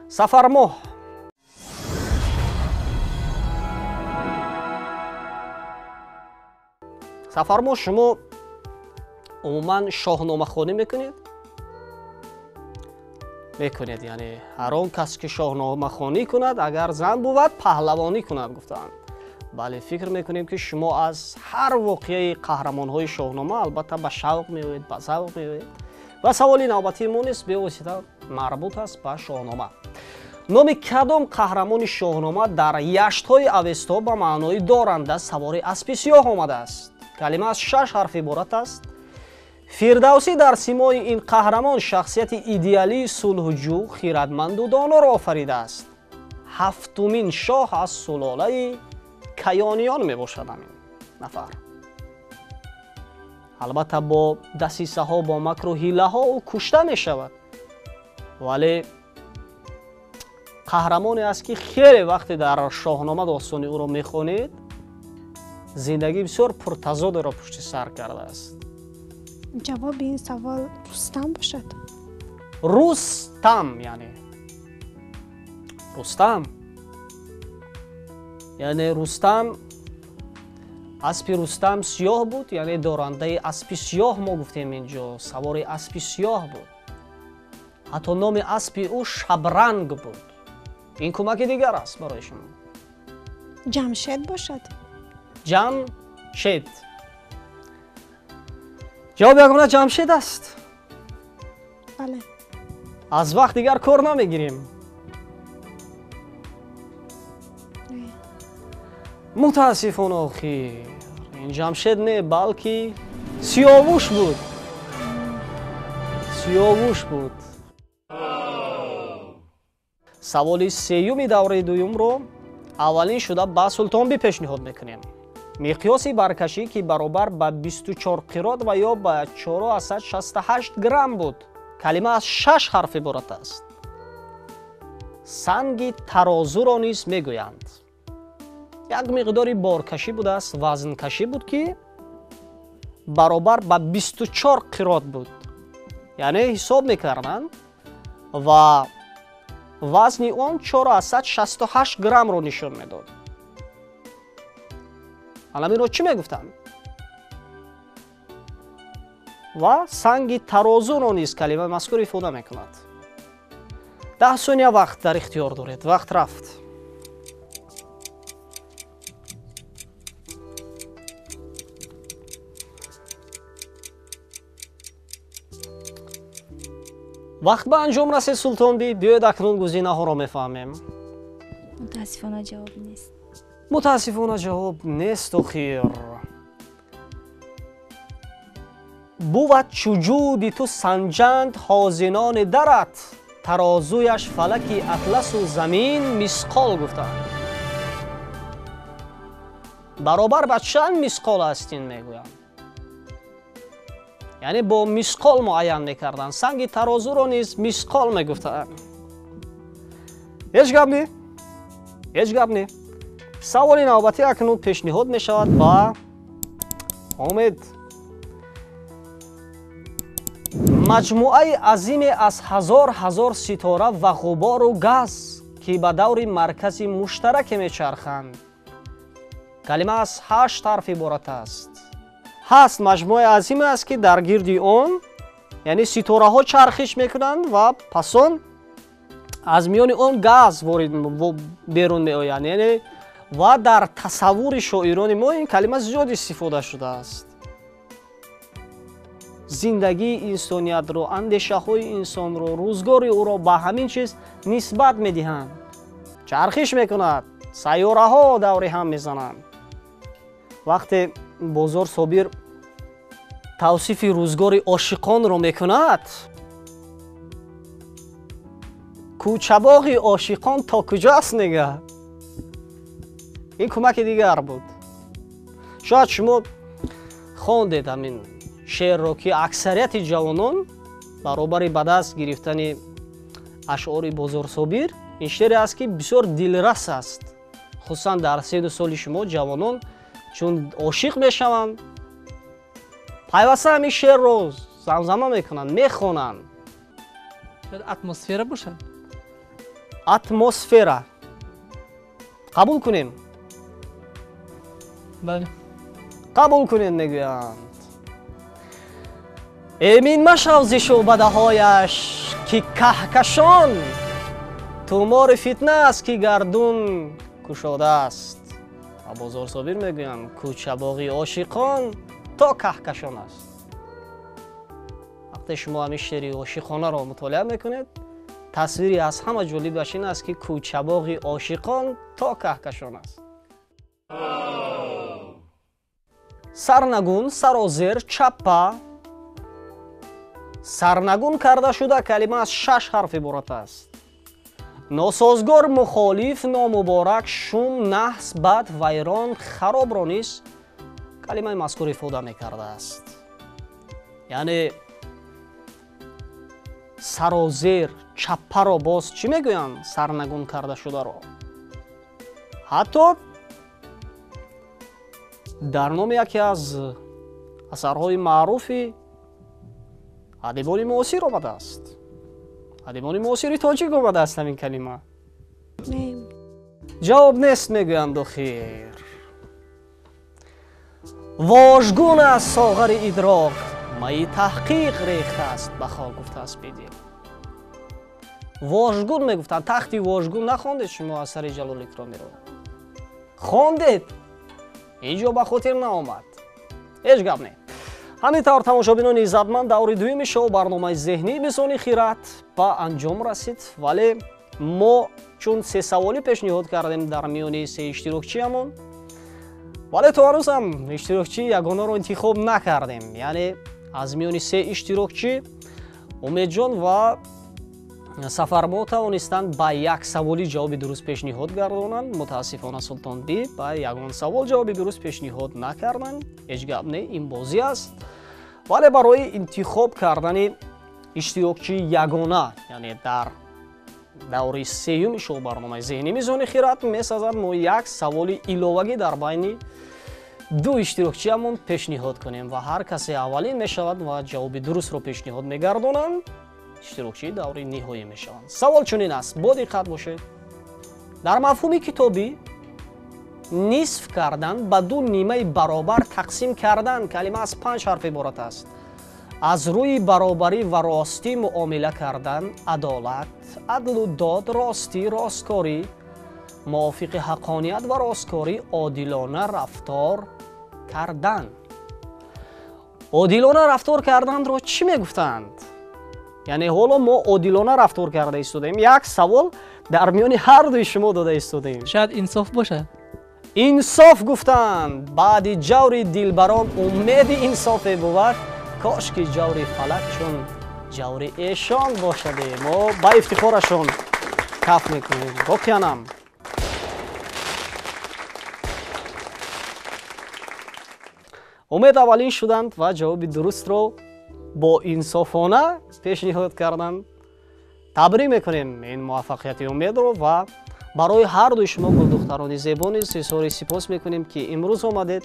سفرماه. سفرماه شما عموما شاهنامه خوانی میکنید؟ میکنید. یعنی هر آن کس که شاهنامه خوانی کند اگر زن بود پهلوانی کند گفتند. بله، فکر میکنیم که شما از هر واقعه قهرمان های شاهنامه البته به شوق میوید، به ذوق میوید. و سوالی نوبتی ما نیست، به واسطه مربوط است به شاهنامه. نام کدام قهرمان شاهنامه در یشت های اوستا به معنای دارنده سوار اسب سیاه آمده است؟ کلمه از 6 حرف عبارت است. فردوسی در سیمای این قهرمان شخصیت ایدئالی، صلحجو، خیرتمند و دانا را آفریده است. 7مین شاه از سلاله کیانیان می باشد. همین نفر البته با دسیسه ها، با مکر و حیله ها او کشته می شود، ولی قهرمانی است که خیلی وقتی در شاهنامه داستان او را می خوانید زندگی بسیار پرتضاد را پشت سر کرده است. جواب این سوال رستم باشد. رستم یعنی رستم یعنی رستم، اسب رستم سیاه بود، یعنی دارنده اسب سیاه ما گفتیم اینجا، سوار اسب سیاه بود. حتی نام اسب او شبرنگ بود. این کمک دیگر است برای شما. جمشید باشد. جمشید. جواب یگانه جمشید است. بله. از وقت دیگر کار نمیگیریم. متاسفانه آخیر این جمشید نه بلکه سیاووش بود. سیاووش بود. саволи сеюми давраи дуюмро аввалин шуда ба султонбӣ пешниҳод мекунем. миқёси баркашӣ ки баробар ба 24 қирот ва ё ба 468 грамм буд. калима аз 6 ҳарф иборат аст. санги тарозуро низ мегӯянд. як миқдори боркашӣ будааст, вазнкашӣ буд ки баробар ба 24 қирот буд. яъне ҳисоб мекарданд ва вазни он 468 граммро нишон медод. аламиро чӣ мегуфтанд? ва санги тарозуро низ калимаи мазкур ифода мекунад. 10 сония вақт дар ихтиёр доред. вақт рафт. вақт ба анҷом расед султонбӣ. биёед акнун гузинаҳоро мефаҳмем. мутаассифона ҷавоб нест. мутаассифона ҷавоб нест охир. бувад чуҷуди ту санҷанд ҳозинони дарат, тарозуяш фалаки атласу замин мисқол гуфтанд. баробар ба чанд мисқол астин мегӯянд. яъне бо мисқол муайян мекарданд. санги тарозуро низ мисқол мегуфтанд. ҳеҷ гап не? ҳеҷ гап не. саволи навбатӣ акнун пешниҳод мешавад ба ҳомид. маҷмуаи азиме аз ҳазор ситора ва ғубору газ ки ба даври маркази муштараке мечарханд. калима аз 8 ҳарф иборат аст. ҳаст маҷмуаи азиме аст ки дар гирди он яъне ситораҳо чархиш мекунанд ва пасон аз миёни он газ берун меояд. яъне ва дар тасаввури шоирони мо ин калима зиёд истифода шудааст. зиндагии инсониятро, андешаҳои инсонро, рӯзгори ӯро ба ҳамин чиз нисбат медиҳанд. чархиш мекунад, сайёраҳо даври ҳам мезананд. вақте бозор собир тавсифи рӯзгори ошиқонро мекунад, кӯчабоғи ошиқон то куҷоаст мегӯяд. ин кӯмаки дигар буд. шояд шумо хондед ҳамин шеърро ки аксарияти ҷавонон баробари ба даст гирифтани ашъори бозорсобир ин шеъре аст ки бисёр дилрас аст. хусусан дар сину соли шумо ҷавонон чун ошиқ мешаванд пайваста ҳамин шеърро замзама мекунанд, мехонанд. атмосфера бошад. атмосфера қабул кунем. бале. қабул кунем мегӯянд. эмин машав зи шӯъбадаҳояш ки каҳкашон, тӯмори фитна аст ки гардун кушодааст. ва бозорсобир мегӯянд кӯчабоғи ошиқон то каҳкашон аст. вақте шумо ҳамин шеъри ошиқонаро мутолиа мекунед, тасвири аз ҳама ҷолибаш ин аст ки кӯчабоғи ошиқон то каҳкашон аст. сарнагун, сарозер, чаппа. сарнагун карда шуда калима аз 6 ҳарф иборат аст. носозгор, мухолиф, номуборак, шум, наҳс, бад, вайрон, харобро низ калимаи мазкур ифода мекардааст. яъне сарозер, чаппаро боз чӣ мегӯянд? сарнагун карда шударо. ҳатто дар номи яке аз асарҳои маъруфи адибони муосир омадааст. адибони муосири тоҷик омадааст ҳамин калима. ҷавоб нест мегӯянд охир. вожгун аст соғари идрок, маи таҳқиқ рехтааст ба хок гуфтааст бедил. вожгун мегуфтанд. тахти вожгун нахондед шумо асари ҷалол икромиро? хондед? ин ҷо ба хотир наомад. ҳеҷ гап не. ҳамин тавр тамошобинони иззатманд даври дуюми шоу барномаи зеҳнии мизони хират ба анҷом расид. вале мо чун се саволӣ пешниҳод кардем дар миёни се иштирокчиамон, вале то ҳанӯзам иштирокчии ягонаро интихоб накардем. яъне аз миёни се иштирокчӣ умедҷон ва сафармо тавонистанд ба як саволи ҷавоби дуруст пешниҳод гардонанд. мутаассифона Султонбӣ ба ягон савол ҷавоби дуруст пешниҳод накарданд. ҳеҷ гап не, ин бозӣ аст. вале барои интихоб кардани иштирокчии ягона, яъне дар даври сеюми шоҳбарномаи зеҳнӣ мизони хират месазад мо як саволи иловагӣ дар байни ду иштирокчиамон пешниҳод кунем ва ҳар касе аввалин мешавад ва ҷавоби дурустро пешниҳод мегардонанд. иштирокчии даври ниҳоӣ мешаванд. савол чунин аст, бо диққат бошед. дар мафҳуми китобӣ нисф кардан ба ду нимаи баробар тақсим кардан калима аз 5 ҳарф иборат аст. аз рӯи баробарӣ ва ростӣ муомила кардан, адолат, адлу дод, ростӣ, росткорӣ, мувофиқи ҳаққоният ва росткорӣ, одилона рафтор кардан. одилона рафтор карданро чӣ мегуфтанд? яъне ҳоло мо одилона рафтор карда истодаем. як савол дар миёни ҳар дуи шумо дода истодаем. шояд инсоф бошад. инсоф гуфтанд. баъди ҷаври дилбарон умеди инсофе буд. кошки ҷаври фалак чун ҷаври эшон бошаде. мо ба ифтихорашон каф мекунем. воқеанам умед аввалин шуданд ва ҷавоби дурустро бо инсофона пешниҳод карданд. табрик мекунем ин муваффақияти умедро ва барои ҳар дуи шумо гулдухтарони зебо низ изҳори сипос мекунем ки имрӯз омадед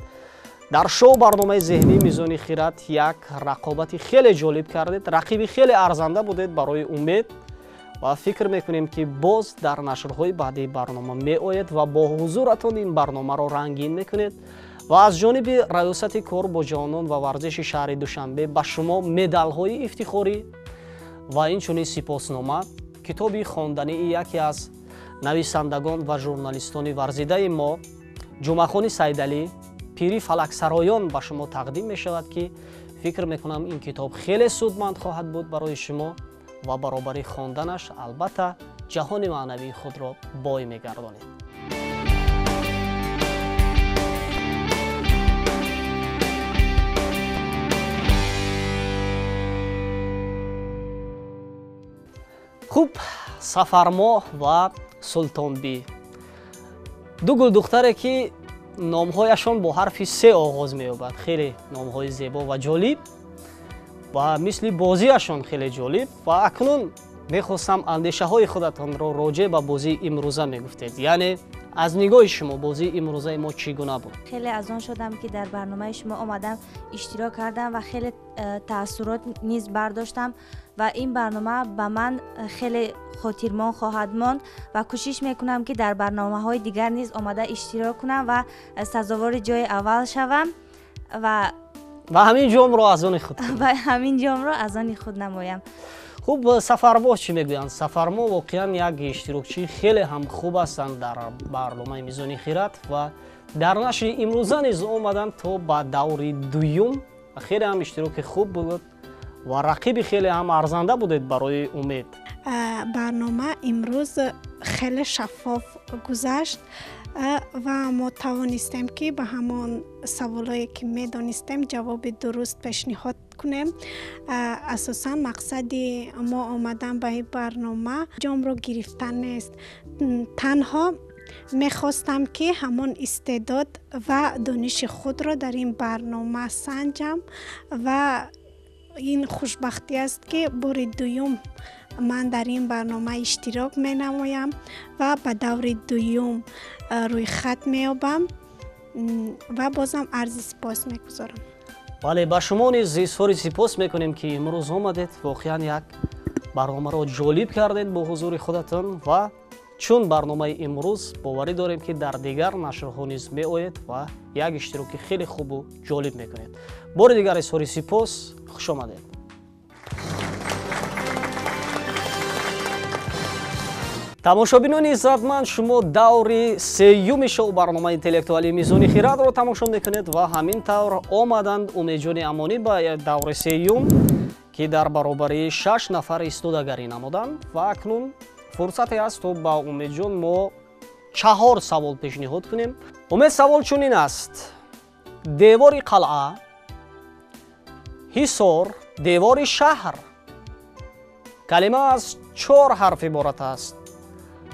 дар шоу барномаи зеҳнӣ мизони хират як рақобати хеле ҷолиб кардед. рақиби хеле арзанда будед барои умед ва фикр мекунем ки боз дар нашрҳои баъдии барнома меоед ва бо ҳузуратон ин барномаро рангин мекунед ва аз ҷониби раёсати кор бо ҷавонон ва варзиши шаҳри Душанбе ба шумо медалҳои ифтихорӣ ва инчунин сипоснома, китоби хондании яке аз нависандагон ва журналистони варзидаи мо, Ҷумъахони Сайдалӣ, пири фалаксароён ба шумо тақдим мешавад ки фикр мекунам ин китоб хеле судманд хоҳад буд барои шумо ва баробари хонданаш албатта ҷаҳони маънавии худро бой мегардонед. хуб, Сафармоҳ ва Султонбӣ, ду гулдухтаре ки номҳояшон бо ҳарфи се оғоз меёбад. хеле номҳои зебо ва ҷолиб ва мисли бозиашон хеле ҷолиб. ва акнун мехостам андешаҳои худатонро роҷеъ ба бозии имрӯза мегуфтед. яъне аз нигоҳи шумо бозии имрӯзаи мо чӣ гуна буд? خیلی از آن شدم که در برنامه شما آمدم اشتراک کردم و خیلی تأثیرات نیز برداشتم و این برنامه به من خیلی خاطرمان خواهد ماند و کوشش میکنم که در برنامه‌های دیگر نیز آمده اشتراک کنم و سزاوار جای اول شوم و همین جام رو از آن خود و همین جام رو از آن خود نمایم. хуб, Сафармоҳ чӣ мегӯянд? Сафармоҳ воқеан як иштирокчии хеле ҳам хуб ҳастанд дар барномаи Мизони Хират ва дар нашри имрӯза низ омаданд то ба даври дуюм. хеле ҳам иштироки хуб буд ва рақиби хеле ҳам арзанда будед барои умед. барнома имрӯз хеле шаффоф гузашт ва мо тавонистем ки ба ҳамон саволое ки медонистем ҷавоби дуруст пешниҳод кунем. асосан мақсади мо омадан ба ин барнома ҷомро гирифтан нест, танҳо мехостам ки ҳамон истеъдод ва дониши худро дар ин барнома санҷам ва ин хушбахтӣ аст ки бори дуюм ман дар ин барнома иштирок менамоям ва ба даври дуюм рӯйхат меёбам ва бозам арзи сипос мегузорам. бале, ба шумо низ изҳори сипос мекунем ки имрӯз омадед, воқеан як барномаро ҷолиб кардед бо ҳузури худатон ва чун барномаи имрӯз боварӣ дорем ки дар дигар нашрҳо низ меоед ва як иштироки хеле хубу ҷолиб мекунед. бори дигар изҳори сипос, хушомадед. тамошобинони иззатманд, шумо даври сеюми шоу барномаи интеллектуалии Мизони Хиратро тамошо мекунед ва ҳамин тавр омаданд Умедҷони Амонӣ ба даври сеюм ки дар баробари 6 нафар истодагарӣ намуданд ва акнун фурсате аст то ба Умедҷон мо 4 савол пешниҳод кунем. Умед, савол чунин аст: девори қалъа, ҳисор, девори шаҳр کلمه از 4 حرف عبارت است.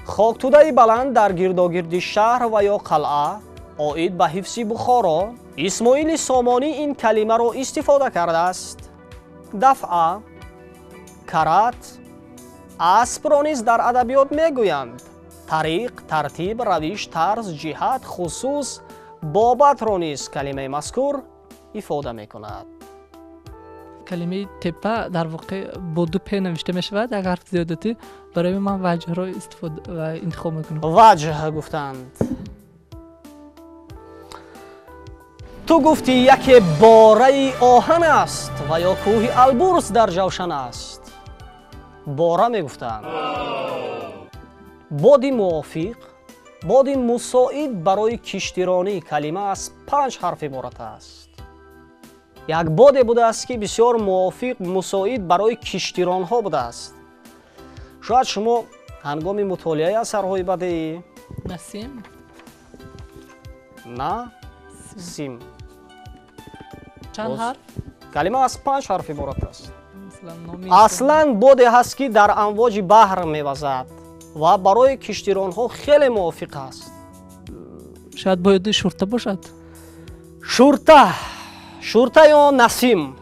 خاکتوده بلند در گرداگردی شهر و یا قلعه آید به حفظ بخارا. اسماعیل سامانی این کلمه را استفاده کرده است. دفعه، کرات، اسب را نیز در ادبیات میگویند. طریق، ترتیب، روش، طرز، جهت، خصوص، بابت را نیز کلمه مذکور ifade میکند. کلمه تپه در واقع با 2 پ نوشته می شود. اگر حرف زیادتی برای من وجه را استفاده و انتخاب میکنم. وجه گفتند. تو گفتی یک باره آهن است و یا کوه البرز در جوشن است. باره میگفتند. بادی موافق، بادی مساعد برای کشتیرانی کلمه از 5 حرف عبارت است. یک بادی بوده است که بسیار موافق، مساعد برای کشتیران ها بوده است. شاید شما هنگام مطالعه اثرهای بدیعی نسیم؟ نه، سیم. چند حرف؟ کلمه از 5 حرف عبارت است. مثلا اصلاً بادی هست که در امواج بحر میوزد و برای کشتیران ها خیلی موافق است. شاید باید شورته باشد. شورته یا نسیم.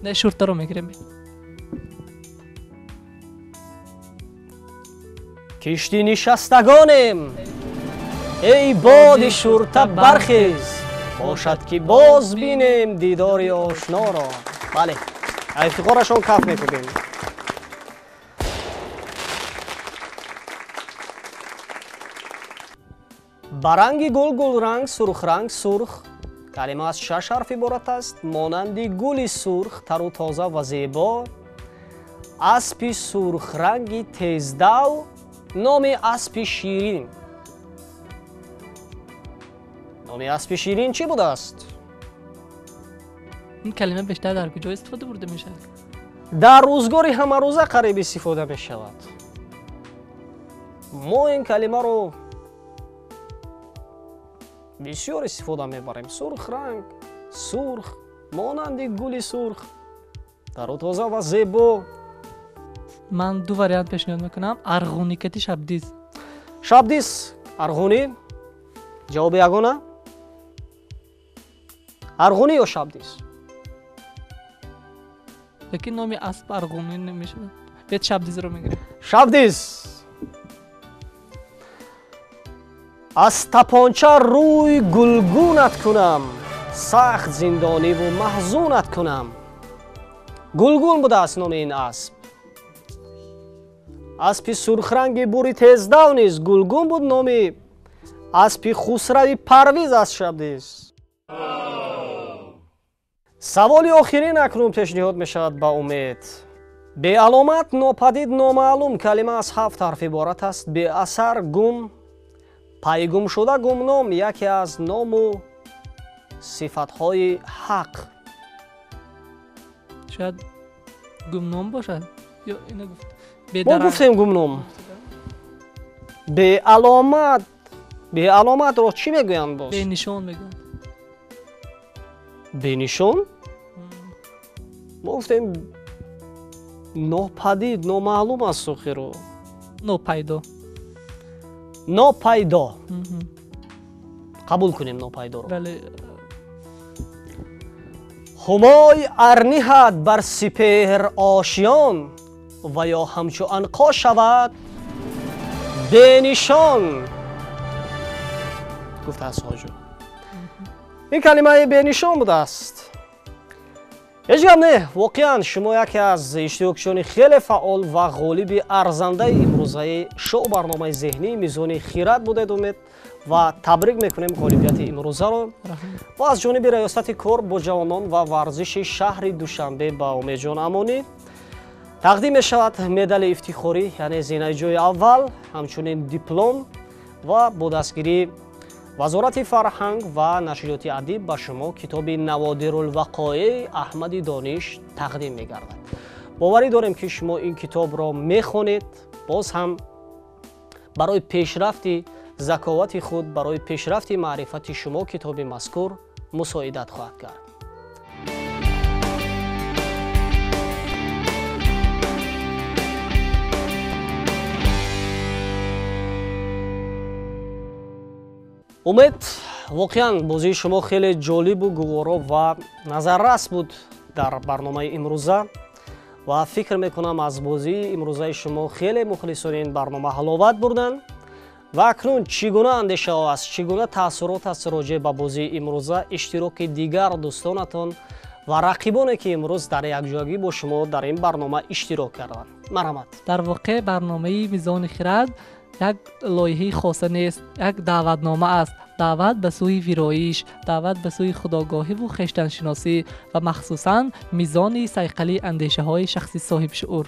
نه، شورته رو میگیریم. کشتی نشستگانیم، ای باد شورته برخیز، باشد که باز بینیم دیدار آشنا را. بله، افتخارشان کف میکنیم. برنگ گل، گل رنگ، سرخ رنگ، سرخ. کلمه از 6 حرف عبارت است. مانند گل سرخ، تر و تازه و زیبا. اسب سرخ رنگ تیزدو، نام اسب شیرین. نام اسب شیرین چی بوده است؟ این کلمه بیشتر در کجا استفاده برده میشه؟ در روزگار همه روزه قریب استفاده می شود. ما این کلمه رو بسیار استفاده میبریم. سرخ رنگ، سرخ، مانند گل سرخ، تر و تازه و زیبا. من 2 واریانت پیشنهاد میکنم. ارغونی کتی شبدیز. شبدیز، ارغونی. جواب یگانه. ارغونی یا شبدیز؟ لیکن نامی اسب ارغونی نمیشه. بیت شبدیز رو میگیریم. شبدیز. از تپانچه روی گلگونت کنم، سخت زندانی و محزونت کنم. گلگون بوده است نام این اسب. اسب سرخ رنگ بوری تیزدو نیز گلگون بود. نام اسب خسرو پرویز است شبدیز. سوالی آخرین اکنون پیشنهاد می شود. با امید به علامت ناپدید نامعلوم کلمه از 7 حرف عبارت است. به اثر، گم، پیگم شده، گمنام یکی از نام و صفتهای حق. شاید گمنام باشد یا اینو گفت. ما گفتیم گمنام. به علامت، به علامت رو چی میگویند باز؟ به نشان میگویند. به نشان؟ ما گفتیم ناپدید نامعلوم است. سوخی رو ناپیدا. ناپیدا قبول کنیم. ناپیدا رو. بله. همای ارنیهد بر سپهر آشیان و یا همچو عنقا شود به نشان. گفته است حاجو. این کلمه به نشان بوده است. هیچ گپ نه. واقعا شما یکی از اشتراکچیان خیلی فعال و غالب ارزنده امروزه شو برنامه ذهنی میزان خیرات بودید. امید و تبریک میکنیم غالبیت امروزه رو. و از جانب ریاست کار با جوانان و ورزش شهر دوشنبه با امید جان امانی تقدیم می شود مدال افتخاری، یعنی زینه جای اول، همچنین دیپلم و با دستگیری وزارت فرهنگ و نشریات ادب به شما کتاب نوادر الوقایع احمد دانش تقدیم می گردد. باوری داریم که شما این کتاب را می خوانید، باز هم برای پیشرفت ذکاوت خود، برای پیشرفت معرفت شما کتاب مذکور مساعدت خواهد کرد. умед воқеан бозии шумо хеле ҷолибу гуворо ва назаррас буд дар барномаи имрӯза ва фикр мекунам аз бозии имрӯзаи шумо хеле мухлисони ин барнома ҳаловат бурданд ва акнун чӣ гуна андешаҳо аст, чӣ гуна таъссурот аст роҷеъ ба бозии имрӯза иштироки дигар дӯстонатон ва рақибоне ки имрӯз дар якҷоягӣ бо шумо дар ин барнома иштирок карданд. марҳамат. дар воқеъ барномаи мизони хирад як лоиҳаи хоса нест, як даъватнома аст. даъват ба сӯи вироиш, даъват ба сӯи худогоҳиву хештаншиносӣ ва махсусан мизони сайқалии андешаҳои шахси соҳибшуъур.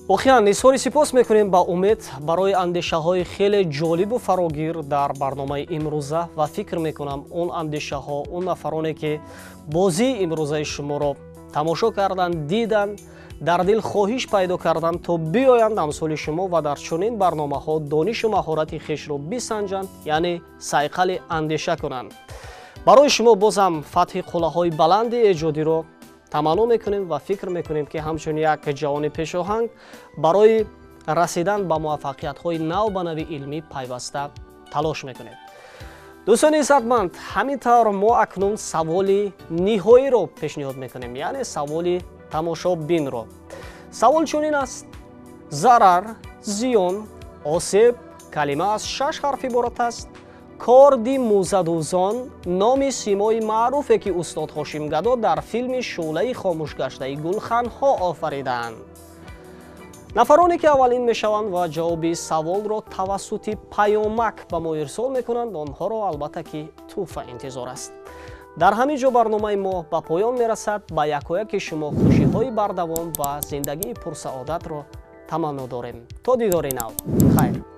охиран изҳори сипос мекунем ба умед барои андешаҳои хеле ҷолибу фарогир дар барномаи имрӯза ва фикр мекунам он андешаҳо, он нафароне ки бозии имрӯзаи шуморо тамошо карданд, диданд, дар дил хоҳиш пайдо карданд то биёянд амсоли шумо ва дар чунин барномаҳо донишу маҳорати хешро бисанҷанд, яъне сайқали андеша кунанд. барои шумо бозам фатҳи қуллаҳои баланди эҷодиро таманно мекунем ва фикр мекунем ки ҳамчун як ҷавони пешоҳанг барои расидан ба муваффақиятҳои нав ба нави илмӣ пайваста талош мекунем. дӯстони иzzатманд, ҳамин тавр мо акнун саволи ниҳоиро пешниҳод мекунем, яъне саволи тамошобинро. савол чунин аст: зарар, зиён, осеб калима аз 6 ҳарф иборат аст. корди мӯзадӯзон номи симои маъруфе ки устод ҳошимгадо дар филми шӯълаи хомӯшгаштаи гулханҳо офаридаанд. нафароне ки аввалин мешаванд ва ҷавоби саволро тавассути паёмак ба мо ирсол мекунанд, онҳоро албатта ки тӯҳфа интизор аст. дар ҳамин ҷо барномаи мо ба поён мерасад. ба якояки шумо хушиҳои бардавом ва зиндагии пурсаодатро таманно дорем. то дидори нав. хайр.